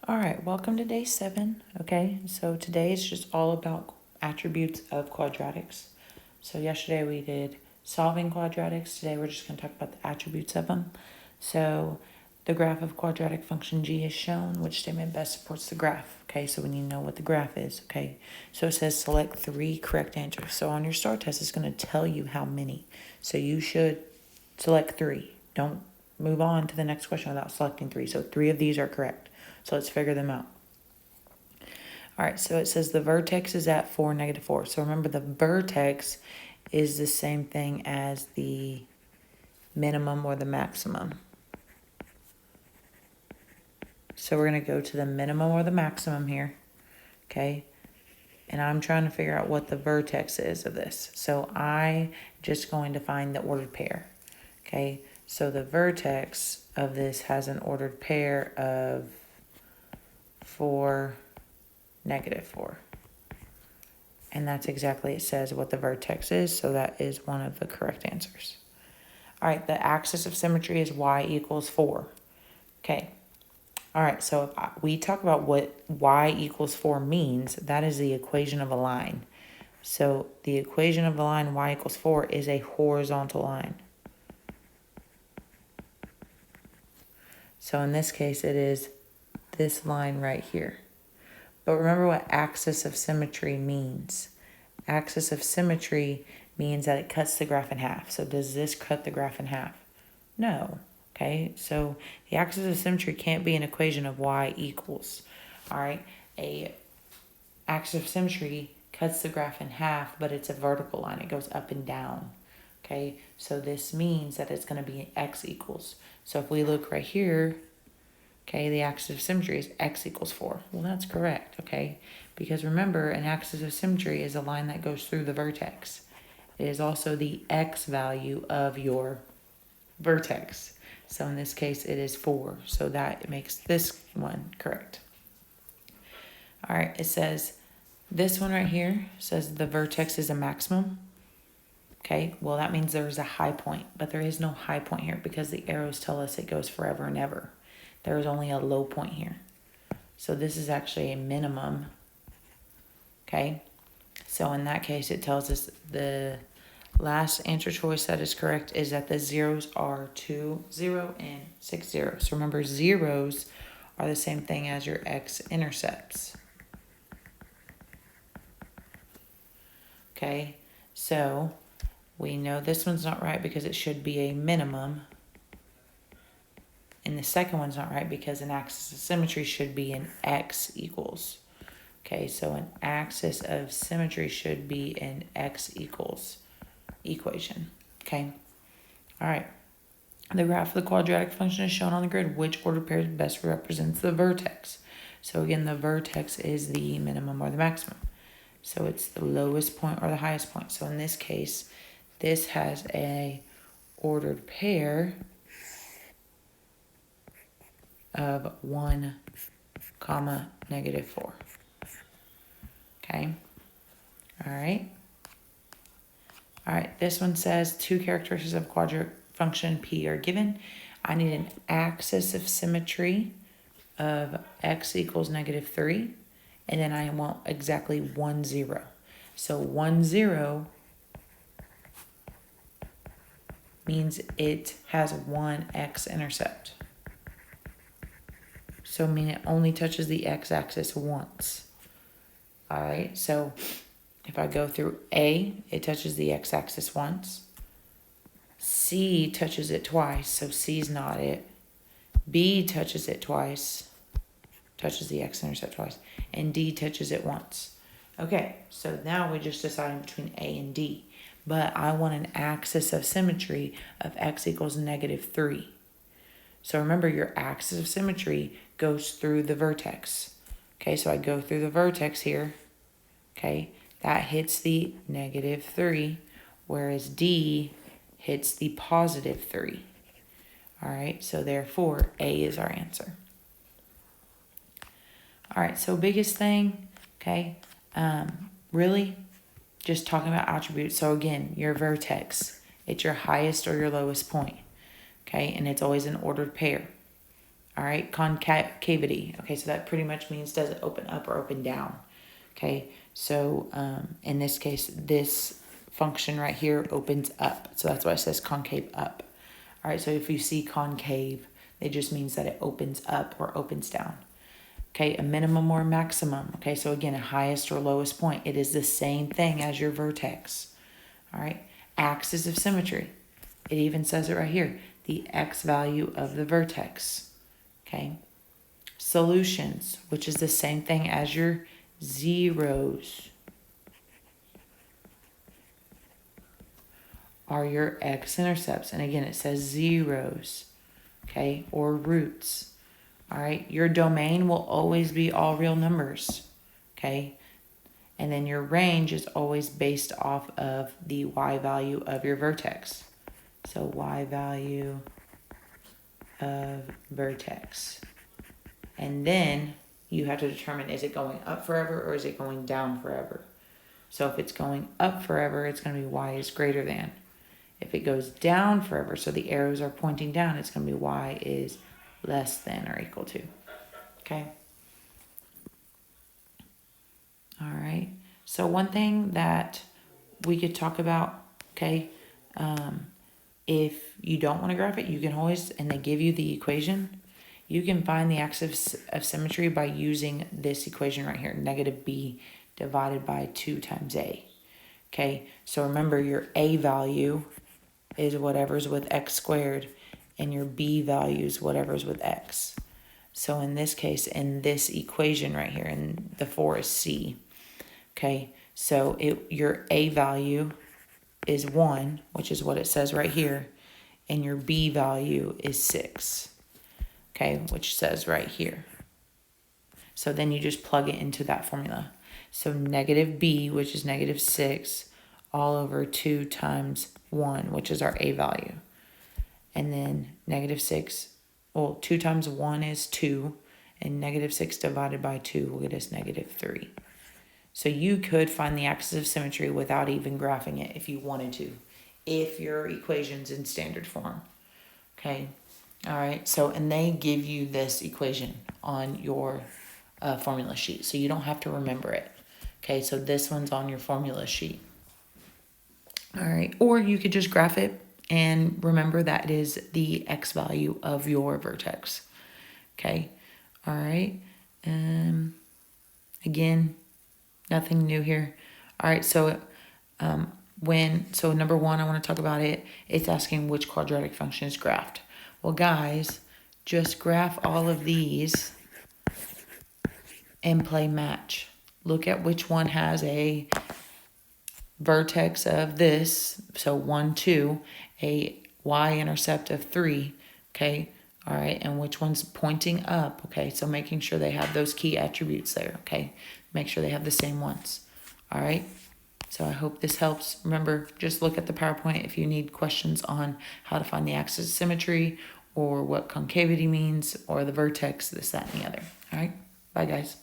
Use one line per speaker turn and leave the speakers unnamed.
All right, welcome to day 7. Okay, so today is just all about attributes of quadratics. So yesterday we did solving quadratics. Today we're just going to talk about the attributes of them. So the graph of quadratic function g is shown. Which statement best supports the graph? Okay, so we need to know what the graph is. Okay, so it says select 3 correct answers. So on your STAAR test, it's going to tell you how many. So you should select 3. Don't move on to the next question without selecting 3. So 3 of these are correct. So let's figure them out. All right, so it says the vertex is at 4, -4. So remember, the vertex is the same thing as the minimum or the maximum. So we're going to go to the minimum or the maximum here, okay? And I'm trying to figure out what the vertex is of this. So I'm just going to find the ordered pair, okay? So the vertex of this has an ordered pair of 4, -4. And that's exactly, it says what the vertex is, so that is one of the correct answers. All right, the axis of symmetry is y equals 4. Okay. All right, so if we talk about what y equals 4 means, that is the equation of a line. So the equation of the line y equals 4 is a horizontal line. So in this case, it is this line right here. But remember what axis of symmetry means. Axis of symmetry means that it cuts the graph in half. So does this cut the graph in half? No. Okay, so the axis of symmetry can't be an equation of y equals. All right, a axis of symmetry cuts the graph in half, but it's a vertical line. It goes up and down. Okay, so this means that it's going to be x equals. So if we look right here, okay, the axis of symmetry is x equals 4. Well, that's correct, okay? Because remember, an axis of symmetry is a line that goes through the vertex. It is also the x value of your vertex. So in this case, it is 4. So that makes this one correct. All right, it says, this one right here says the vertex is a maximum. Okay, well, that means there is a high point, but there is no high point here because the arrows tell us it goes forever and ever. There is only a low point here. So this is actually a minimum. Okay, so in that case, it tells us the last answer choice that is correct is that the zeros are 2, 0, and 6, 0. So remember, zeros are the same thing as your x-intercepts. Okay, so we know this one's not right because it should be a minimum. And the second one's not right because an axis of symmetry should be an x equals. Okay, so an axis of symmetry should be an x equals equation. Okay, all right. The graph of the quadratic function is shown on the grid. Which ordered pair best represents the vertex? So again, the vertex is the minimum or the maximum. So it's the lowest point or the highest point. So in this case, this has a ordered pair of 1, -4. Okay. All right. All right. This one says 2 characteristics of quadratic function P are given. I need an axis of symmetry of x equals -3. And then I want exactly 1, 0. So 1, 0 means it has one x-intercept. So I mean it only touches the x-axis once. All right, so if I go through A, it touches the x-axis once. C touches it twice, so C's not it. B touches it twice, touches the x-intercept twice. And D touches it once. Okay, so now we're just deciding between A and D. But I want an axis of symmetry of x equals -3. So remember, your axis of symmetry goes through the vertex. Okay, so I go through the vertex here. Okay, that hits the -3, whereas D hits the +3. All right, so therefore A is our answer. All right, so biggest thing, okay, really just talking about attributes. So again, your vertex, it's your highest or your lowest point, okay, and it's always an ordered pair. All right, concavity. Okay, so that pretty much means does it open up or open down. Okay, so in this case, this function right here opens up. So that's why it says concave up. All right, so if you see concave, it just means that it opens up or opens down. Okay, a minimum or maximum. Okay, so again, a highest or lowest point. It is the same thing as your vertex. All right, axis of symmetry. It even says it right here, the x value of the vertex. Okay, solutions, which is the same thing as your zeros, are your x-intercepts. And again, it says zeros, okay, or roots. All right, your domain will always be all real numbers, okay? And then your range is always based off of the y value of your vertex. So y value of vertex. And then you have to determine, is it going up forever or is it going down forever? So if it's going up forever, it's going to be y is greater than. If it goes down forever, so the arrows are pointing down, it's going to be y is less than or equal to. Okay. All right. So one thing that we could talk about, okay, if you don't want to graph it, you can always, and they give you the equation, you can find the axis of symmetry by using this equation right here, negative b divided by 2 times a. Okay, so remember your a value is whatever's with x squared, and your b value is whatever's with x. So in this case, in this equation right here, and the 4 is c. Okay, so your a value is 1, which is what it says right here, and your b value is 6, okay, which says right here. So then you just plug it into that formula. So negative b, which is negative 6, all over 2 times 1, which is our a value. And then negative 6, well, 2 times 1 is 2, and negative 6 divided by 2 will get us negative 3. So you could find the axis of symmetry without even graphing it if you wanted to, if your equation's in standard form. Okay, all right, so, and they give you this equation on your formula sheet, so you don't have to remember it. Okay, so this one's on your formula sheet. All right, or you could just graph it and remember that it is the x value of your vertex. Okay, all right. Again, nothing new here. All right, so so number 1, I want to talk about it. It's asking which quadratic function is graphed. Well, guys, just graph all of these and play match. Look at which one has a vertex of this, so 1, 2, a y-intercept of 3, okay, all right, and which one's pointing up, okay, so making sure they have those key attributes there, okay, make sure they have the same ones, all right, so I hope this helps. Remember, just look at the PowerPoint if you need questions on how to find the axis of symmetry or what concavity means or the vertex, this, that, and the other, all right, bye guys.